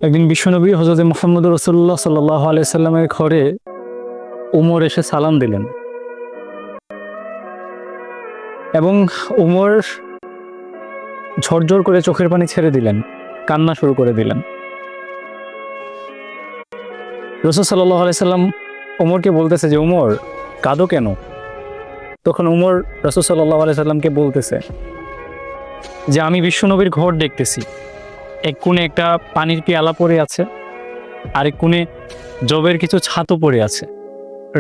একদিন বিশ্বনবী হযরত মুহাম্মদ রাসূলুল্লাহ সাল্লাল্লাহু আলাইহি সাল্লামের ঘরে উমর এসে সালাম দিলেন এবং উমর ঝরঝর করে চোখের পানি ছেড়ে দিলেন, কান্না শুরু করে দিলেন। রাসূল সাল্লাল্লাহু আলাইহি সাল্লাম উমরকে বলতেছে যে, উমর কাঁদো কেন? তখন উমর রাসূল সাল্লাল্লাহু আলাইহি সাল্লামকে বলতেছে যে, আমি বিশ্বনবীর ঘর দেখতেছি, এক কোণে একটা পানির পিয়ালা পড়ে আছে, আরেক কোণে জবের কিছু ছাতু পড়ে আছে।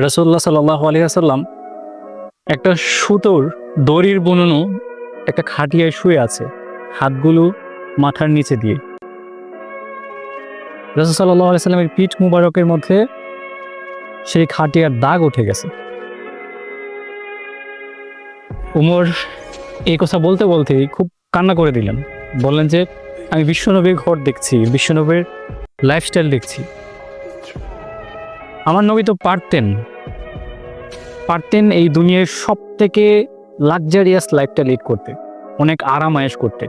রাসূলুল্লাহ সাল্লাল্লাহু আলাইহি ওয়াসাল্লাম একটা সুতোর দড়ির বুননো একটা খাটিয়ায় শুয়ে আছে, হাতগুলো মাথার নিচে দিয়ে। রাসূল সাল্লাল্লাহু আলাইহি সাল্লামের পিঠ মুবারকের মধ্যে সেই খাটিয়ার দাগ উঠে গেছে। উমর এই কথা বলতে বলতেই খুব কান্না করে দিলেন, বললেন যে, আমি বিশ্বনবীর ঘর দেখছি, বিশ্বনবীর লাইফস্টাইল দেখছি। আমার নবী তো পারতেন এই দুনিয়ার সব থেকে লাক্সারিয়াস লাইফটা লিড করতে, অনেক আরাম আয়েশ করতে।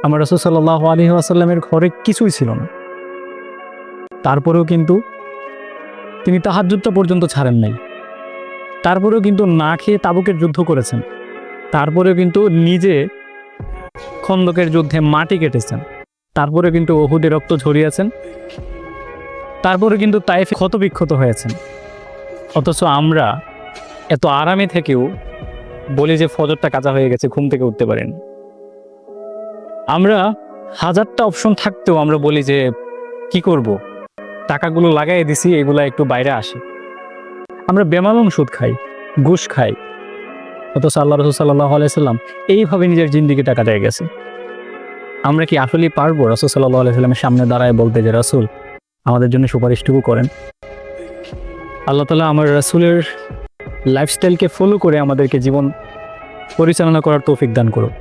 আমার রাসূল সাল্লাল্লাহু আলাইহি ওয়াসাল্লামের ঘরে কিছুই ছিল না, তারপরেও কিন্তু তিনি তাহাজ্জুদটা পর্যন্ত ছাড়েন নাই। তারপরেও কিন্তু না খেয়ে তাবুকের যুদ্ধ করেছেন, তারপরেও কিন্তু নিজে খন্দকের যুদ্ধে মাটি কেটেছেন, তারপরে কিন্তু উহুদে রক্ত ঝরিয়েছেন, তারপরে কিন্তু তায়েফে ক্ষতবিক্ষত হয়েছেন। অথচ আমরা এত আরামে থেকেও বলি যে ফজরটা কাজা হয়ে গেছে, ঘুম থেকে উঠতে পারেন। আমরা হাজারটা অপশন থাকতেও আমরা বলি যে কি করব, টাকাগুলো লাগাই দিছি, এগুলা একটু বাইরে আসে। আমরা বেমালুম সুদ খাই, ঘুষ খাই, অথচ আল্লাহ রাসূল সাল্লাল্লাহু আলাইহি সাল্লাম এইভাবে নিজের জিন্দেগিটা কাটায় গেছে। আমরা কি আসলেই পারবো রাসূল সাল্লাল্লাহু আলাইহি সাল্লামের সামনে দাঁড়ায় বলতে যে, রাসূল আমাদের জন্য সুপারিশটুকু করেন? আল্লাহ তাআলা আমার রাসূলের লাইফস্টাইলকে ফলো করে আমাদেরকে জীবন পরিচালনা করার তৌফিক দান করুন।